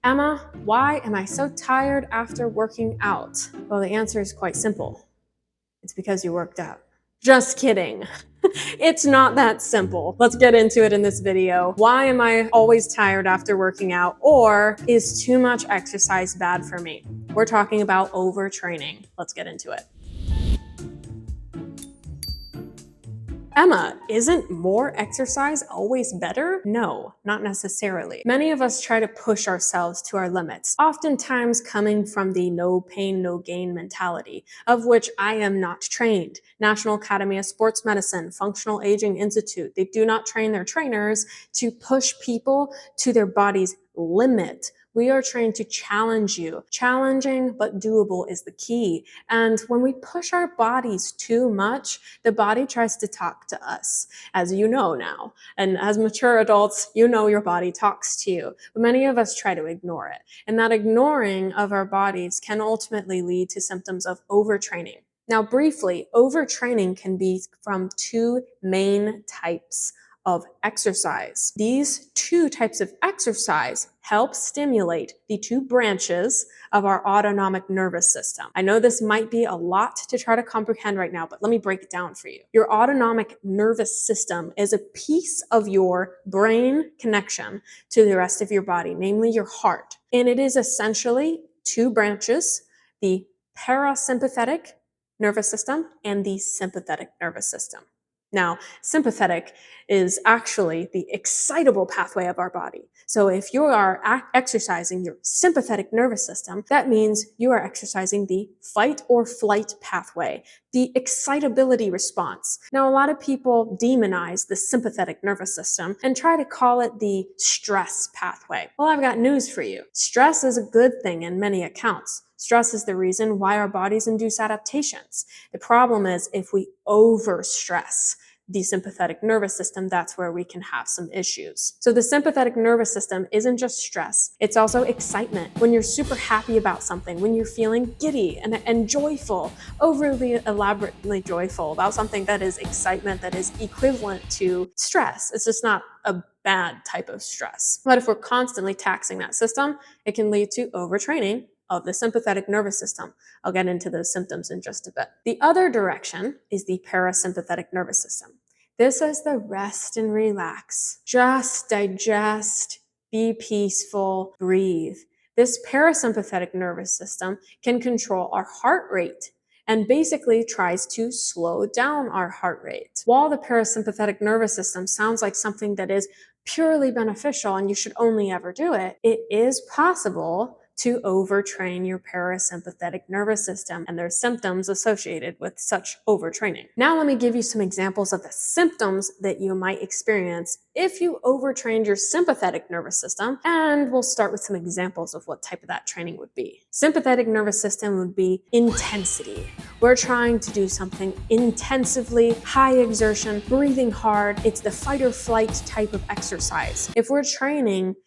Emma, why am I so tired after working out? Well, the answer is quite simple. It's because you worked out. Just kidding. It's not that simple. Let's get into it in this video. Why am I always tired after working out? Or is too much exercise bad for me? We're talking about overtraining. Let's get into it. Emma, isn't more exercise always better? No, not necessarily. Many of us try to push ourselves to our limits, oftentimes coming from the no pain, no gain mentality, of which I am not trained. National Academy of Sports Medicine, Functional Aging Institute, they do not train their trainers to push people to their body's limit. We are trained to challenge you. Challenging but doable is the key. And when we push our bodies too much, the body tries to talk to us, as you know now. And as mature adults, you know your body talks to you. But many of us try to ignore it. And that ignoring of our bodies can ultimately lead to symptoms of overtraining. Now, briefly, overtraining can be from two main types of exercise. These two types of exercise help stimulate the two branches of our autonomic nervous system. I know this might be a lot to try to comprehend right now, but let me break it down for you. Your autonomic nervous system is a piece of your brain connection to the rest of your body, namely your heart. And it is essentially two branches, the parasympathetic nervous system and the sympathetic nervous system. Now, sympathetic is actually the excitable pathway of our body. So if you are exercising your sympathetic nervous system, that means you are exercising the fight or flight pathway, the excitability response. Now, a lot of people demonize the sympathetic nervous system and try to call it the stress pathway. Well, I've got news for you. Stress is a good thing in many accounts. Stress is the reason why our bodies induce adaptations. The problem is if we overstress the sympathetic nervous system, that's where we can have some issues. So the sympathetic nervous system isn't just stress, it's also excitement. When you're super happy about something, when you're feeling giddy and joyful, overly elaborately joyful about something, that is excitement that is equivalent to stress. It's just not a bad type of stress. But if we're constantly taxing that system, it can lead to overtraining of the sympathetic nervous system. I'll get into those symptoms in just a bit. The other direction is the parasympathetic nervous system. This is the rest and relax. Just digest, be peaceful, breathe. This parasympathetic nervous system can control our heart rate and basically tries to slow down our heart rate. While the parasympathetic nervous system sounds like something that is purely beneficial and you should only ever do it, it is possible to overtrain your parasympathetic nervous system, and there's symptoms associated with such overtraining. Now let me give you some examples of the symptoms that you might experience if you overtrained your sympathetic nervous system, and we'll start with some examples of what type of that training would be. Sympathetic nervous system would be intensity. We're trying to do something intensively, high exertion, breathing hard. It's the fight or flight type of exercise. If we're training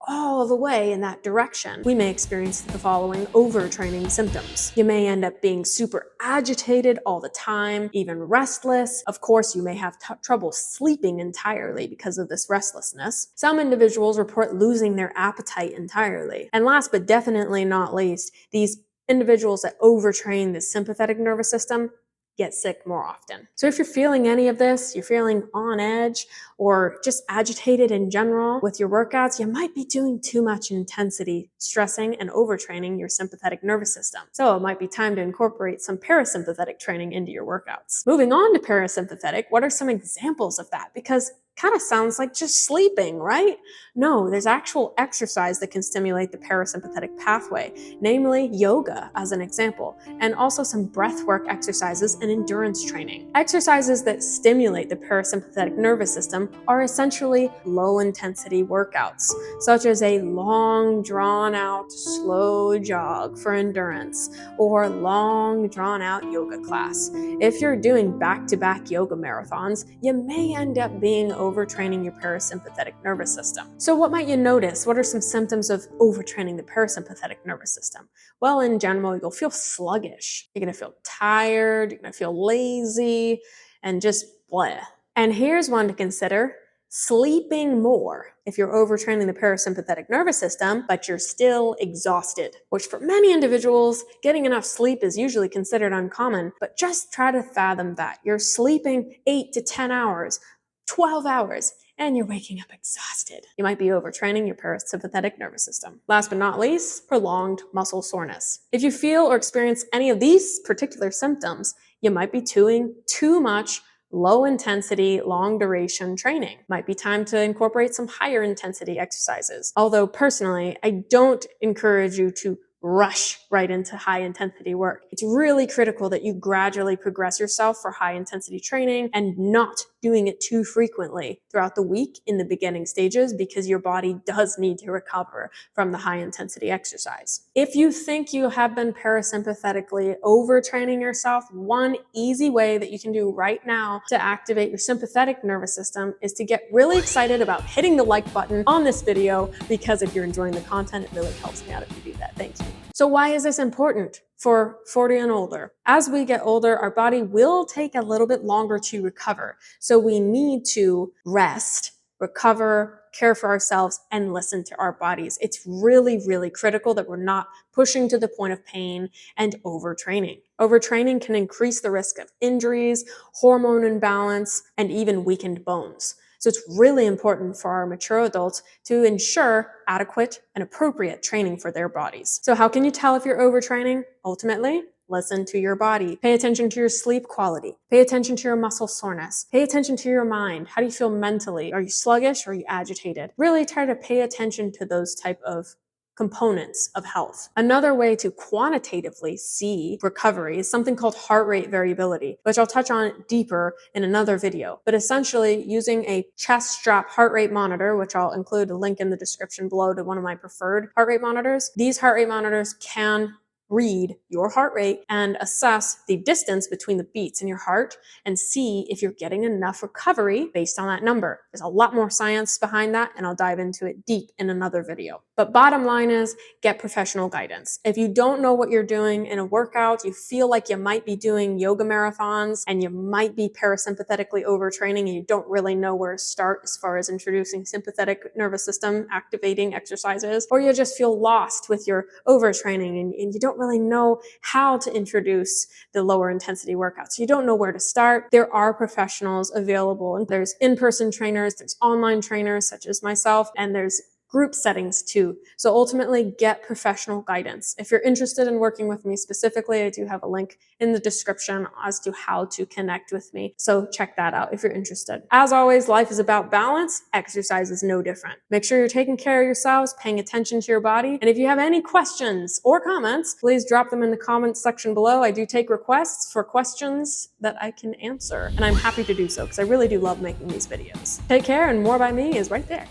all the way in that direction, we may experience the following overtraining symptoms. You may end up being super agitated all the time, even restless. Of course, you may have trouble sleeping entirely because of this restlessness. Some individuals report losing their appetite entirely. And last but definitely not least, these individuals that overtrain the sympathetic nervous system get sick more often. So if you're feeling any of this, you're feeling on edge or just agitated in general with your workouts, you might be doing too much intensity, stressing and overtraining your sympathetic nervous system. So it might be time to incorporate some parasympathetic training into your workouts. Moving on to parasympathetic, what are some examples of that? Because kind of sounds like just sleeping, right? No, there's actual exercise that can stimulate the parasympathetic pathway, namely yoga as an example, and also some breathwork exercises and endurance training. Exercises that stimulate the parasympathetic nervous system are essentially low-intensity workouts, such as a long, drawn-out, slow jog for endurance, or long, drawn-out yoga class. If you're doing back-to-back yoga marathons, you may end up being overtraining your parasympathetic nervous system. So what might you notice? What are some symptoms of overtraining the parasympathetic nervous system? Well, in general, you'll feel sluggish. You're going to feel tired. You're going to feel lazy and just bleh. And here's one to consider: sleeping more if you're overtraining the parasympathetic nervous system, but you're still exhausted, which for many individuals, getting enough sleep is usually considered uncommon, but just try to fathom that. You're sleeping 8 to 10 hours, 12 hours, and you're waking up exhausted. You might be overtraining your parasympathetic nervous system. Last but not least, prolonged muscle soreness. If you feel or experience any of these particular symptoms, you might be doing too much low intensity, long duration training. Might be time to incorporate some higher intensity exercises. Although personally, I don't encourage you to rush right into high intensity work. It's really critical that you gradually progress yourself for high intensity training and not doing it too frequently throughout the week in the beginning stages, because your body does need to recover from the high intensity exercise. If you think you have been parasympathetically overtraining yourself, one easy way that you can do right now to activate your sympathetic nervous system is to get really excited about hitting the like button on this video, because if you're enjoying the content, it really helps me out if you do that. Thank you. So why is this important for 40 and older? As we get older, our body will take a little bit longer to recover. So we need to rest, recover, care for ourselves, and listen to our bodies. It's really, really critical that we're not pushing to the point of pain and overtraining. Overtraining can increase the risk of injuries, hormone imbalance, and even weakened bones. So it's really important for our mature adults to ensure adequate and appropriate training for their bodies. So how can you tell if you're overtraining? Ultimately, listen to your body. Pay attention to your sleep quality. Pay attention to your muscle soreness. Pay attention to your mind. How do you feel mentally? Are you sluggish or are you agitated? Really try to pay attention to those type of components of health. Another way to quantitatively see recovery is something called heart rate variability, which I'll touch on deeper in another video. But essentially, using a chest strap heart rate monitor, which I'll include a link in the description below to one of my preferred heart rate monitors, these heart rate monitors can read your heart rate and assess the distance between the beats in your heart and see if you're getting enough recovery based on that number. There's a lot more science behind that, and I'll dive into it deep in another video. But bottom line is, get professional guidance. If you don't know what you're doing in a workout, you feel like you might be doing yoga marathons and you might be parasympathetically overtraining and you don't really know where to start as far as introducing sympathetic nervous system activating exercises, or you just feel lost with your overtraining and you don't really know how to introduce the lower intensity workouts. You don't know where to start. There are professionals available, and there's in-person trainers, there's online trainers such as myself, and there's group settings too. So ultimately, get professional guidance. If you're interested in working with me specifically, I do have a link in the description as to how to connect with me. So check that out if you're interested. As always, life is about balance. Exercise is no different. Make sure you're taking care of yourselves, paying attention to your body. And if you have any questions or comments, please drop them in the comments section below. I do take requests for questions that I can answer, and I'm happy to do so because I really do love making these videos. Take care, and more by me is right there.